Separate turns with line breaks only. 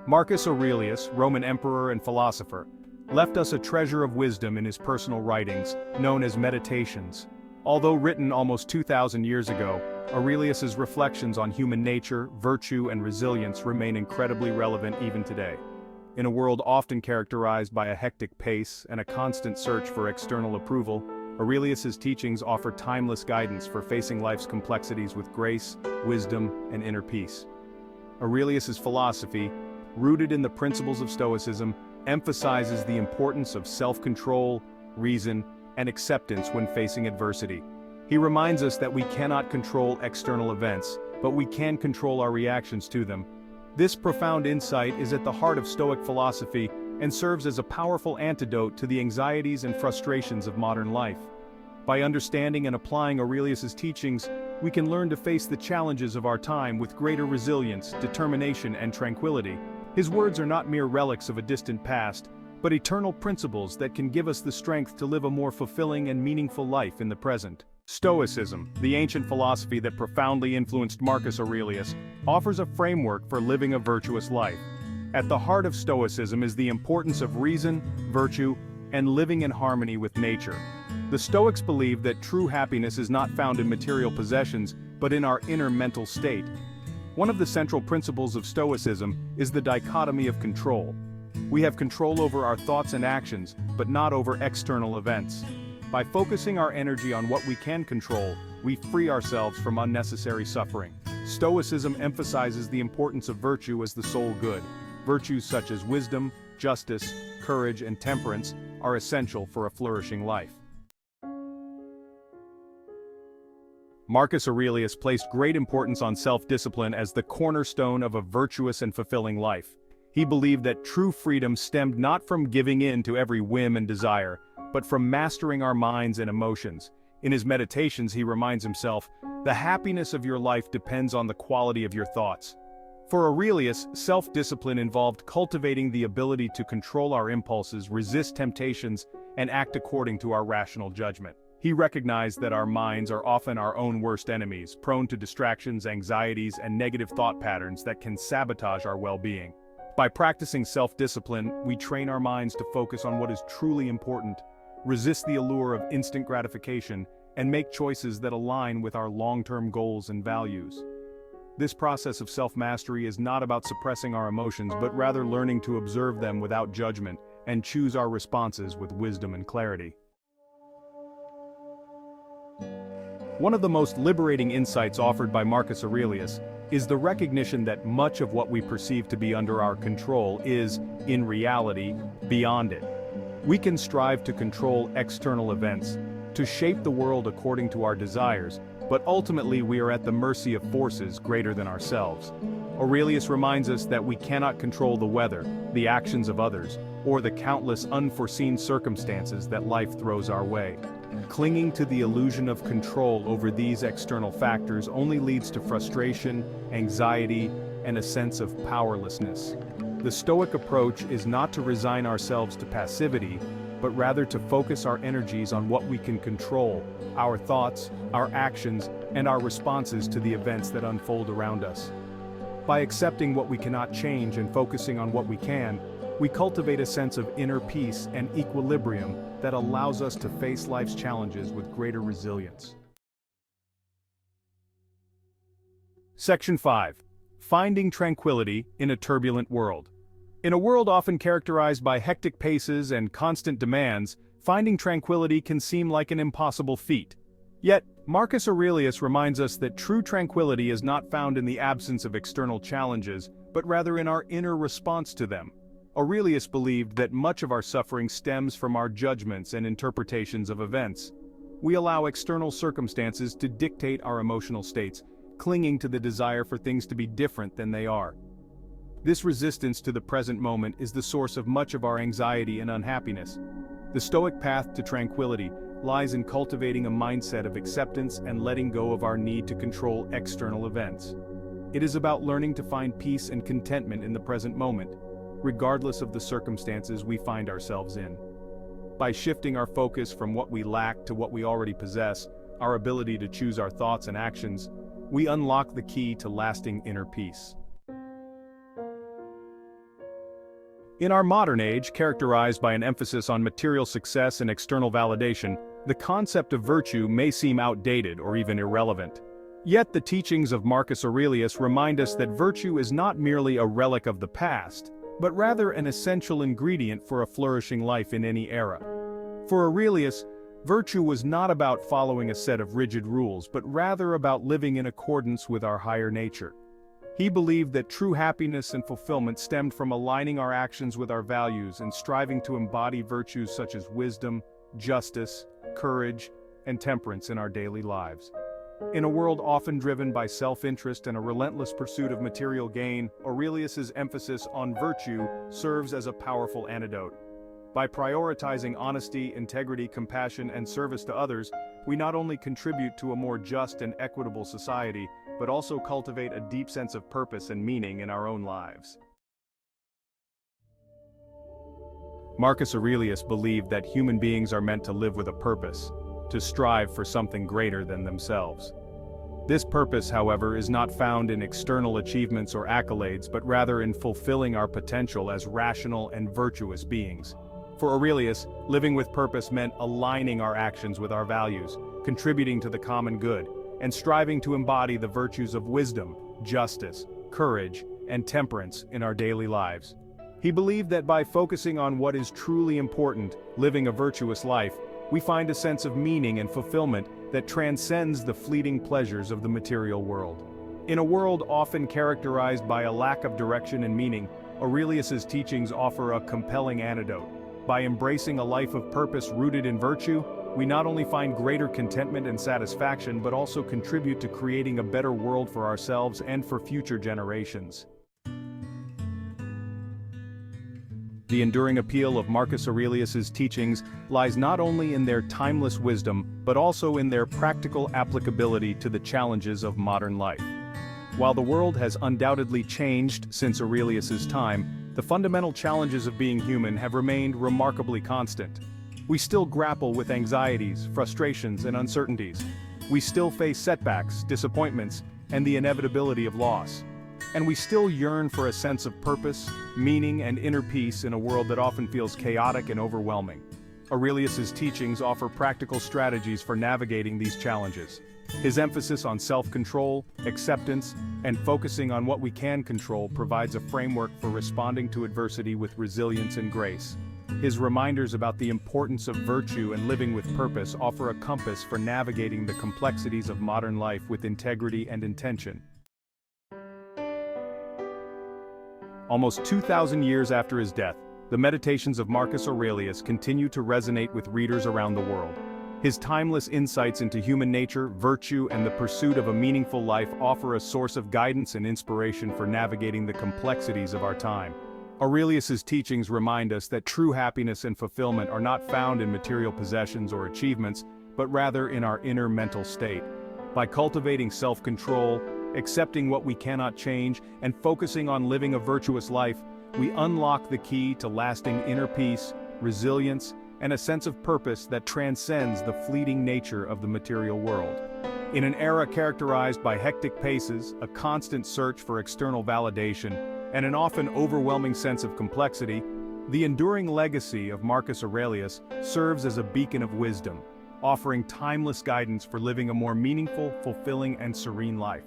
Marcus Aurelius, Roman emperor and philosopher, left us a treasure of wisdom in his personal writings, known as Meditations. Although written almost 2,000 years ago, Aurelius's reflections on human nature, virtue, and resilience remain incredibly relevant even today. In a world often characterized by a hectic pace and a constant search for external approval, Aurelius's teachings offer timeless guidance for facing life's complexities with grace, wisdom, and inner peace. Aurelius's philosophy, rooted in the principles of Stoicism, emphasizes the importance of self-control, reason, and acceptance when facing adversity. He reminds us that we cannot control external events, but we can control our reactions to them. This profound insight is at the heart of Stoic philosophy and serves as a powerful antidote to the anxieties and frustrations of modern life. By understanding and applying Aurelius's teachings, we can learn to face the challenges of our time with greater resilience, determination, and tranquility. His words are not mere relics of a distant past, but eternal principles that can give us the strength to live a more fulfilling and meaningful life in the present. Stoicism, the ancient philosophy that profoundly influenced Marcus Aurelius, offers a framework for living a virtuous life. At the heart of Stoicism is the importance of reason, virtue, and living in harmony with nature. The Stoics believe that true happiness is not found in material possessions, but in our inner mental state. One of the central principles of Stoicism is the dichotomy of control. We have control over our thoughts and actions, but not over external events. By focusing our energy on what we can control, we free ourselves from unnecessary suffering. Stoicism emphasizes the importance of virtue as the sole good. Virtues such as wisdom, justice, courage, and temperance are essential for a flourishing life. Marcus Aurelius placed great importance on self-discipline as the cornerstone of a virtuous and fulfilling life. He believed that true freedom stemmed not from giving in to every whim and desire, but from mastering our minds and emotions. In his Meditations, he reminds himself, "The happiness of your life depends on the quality of your thoughts." For Aurelius, self-discipline involved cultivating the ability to control our impulses, resist temptations, and act according to our rational judgment. He recognized that our minds are often our own worst enemies, prone to distractions, anxieties, and negative thought patterns that can sabotage our well-being. By practicing self-discipline, we train our minds to focus on what is truly important, resist the allure of instant gratification, and make choices that align with our long-term goals and values. This process of self-mastery is not about suppressing our emotions, but rather learning to observe them without judgment and choose our responses with wisdom and clarity. One of the most liberating insights offered by Marcus Aurelius is the recognition that much of what we perceive to be under our control is, in reality, beyond it. We can strive to control external events, to shape the world according to our desires, but ultimately we are at the mercy of forces greater than ourselves. Aurelius reminds us that we cannot control the weather, the actions of others, or the countless unforeseen circumstances that life throws our way. Clinging to the illusion of control over these external factors only leads to frustration, anxiety, and a sense of powerlessness. The Stoic approach is not to resign ourselves to passivity, but rather to focus our energies on what we can control, our thoughts, our actions, and our responses to the events that unfold around us. By accepting what we cannot change and focusing on what we can, we cultivate a sense of inner peace and equilibrium that allows us to face life's challenges with greater resilience. Section 5. Finding tranquility in a turbulent world. In a world often characterized by hectic paces and constant demands, finding tranquility can seem like an impossible feat. Yet, Marcus Aurelius reminds us that true tranquility is not found in the absence of external challenges, but rather in our inner response to them. Aurelius believed that much of our suffering stems from our judgments and interpretations of events. We allow external circumstances to dictate our emotional states, clinging to the desire for things to be different than they are. This resistance to the present moment is the source of much of our anxiety and unhappiness. The Stoic path to tranquility lies in cultivating a mindset of acceptance and letting go of our need to control external events. It is about learning to find peace and contentment in the present moment, regardless of the circumstances we find ourselves in. By shifting our focus from what we lack to what we already possess, our ability to choose our thoughts and actions, we unlock the key to lasting inner peace. In our modern age, characterized by an emphasis on material success and external validation, the concept of virtue may seem outdated or even irrelevant. Yet the teachings of Marcus Aurelius remind us that virtue is not merely a relic of the past, but rather an essential ingredient for a flourishing life in any era. For Aurelius, virtue was not about following a set of rigid rules, but rather about living in accordance with our higher nature. He believed that true happiness and fulfillment stemmed from aligning our actions with our values and striving to embody virtues such as wisdom, justice, courage, and temperance in our daily lives. In a world often driven by self-interest and a relentless pursuit of material gain, Aurelius's emphasis on virtue serves as a powerful antidote. By prioritizing honesty, integrity, compassion, and service to others, we not only contribute to a more just and equitable society, but also cultivate a deep sense of purpose and meaning in our own lives. Marcus Aurelius believed that human beings are meant to live with a purpose, to strive for something greater than themselves. This purpose, however, is not found in external achievements or accolades, but rather in fulfilling our potential as rational and virtuous beings. For Aurelius, living with purpose meant aligning our actions with our values, contributing to the common good, and striving to embody the virtues of wisdom, justice, courage, and temperance in our daily lives. He believed that by focusing on what is truly important, living a virtuous life, we find a sense of meaning and fulfillment that transcends the fleeting pleasures of the material world. In a world often characterized by a lack of direction and meaning, Aurelius's teachings offer a compelling antidote. By embracing a life of purpose rooted in virtue, we not only find greater contentment and satisfaction but also contribute to creating a better world for ourselves and for future generations. The enduring appeal of Marcus Aurelius's teachings lies not only in their timeless wisdom but also in their practical applicability to the challenges of modern life. While the world has undoubtedly changed since Aurelius's time, the fundamental challenges of being human have remained remarkably constant. We still grapple with anxieties, frustrations, and uncertainties. We still face setbacks, disappointments, and the inevitability of loss. And we still yearn for a sense of purpose, meaning, and inner peace in a world that often feels chaotic and overwhelming. Aurelius's teachings offer practical strategies for navigating these challenges. His emphasis on self-control, acceptance, and focusing on what we can control provides a framework for responding to adversity with resilience and grace. His reminders about the importance of virtue and living with purpose offer a compass for navigating the complexities of modern life with integrity and intention. Almost 2,000 years after his death, the meditations of Marcus Aurelius continue to resonate with readers around the world. His timeless insights into human nature, virtue, and the pursuit of a meaningful life offer a source of guidance and inspiration for navigating the complexities of our time. Aurelius's teachings remind us that true happiness and fulfillment are not found in material possessions or achievements, but rather in our inner mental state. By cultivating self-control, accepting what we cannot change, and focusing on living a virtuous life, we unlock the key to lasting inner peace, resilience, and a sense of purpose that transcends the fleeting nature of the material world. In an era characterized by hectic paces, a constant search for external validation, and an often overwhelming sense of complexity, the enduring legacy of Marcus Aurelius serves as a beacon of wisdom, offering timeless guidance for living a more meaningful, fulfilling, and serene life.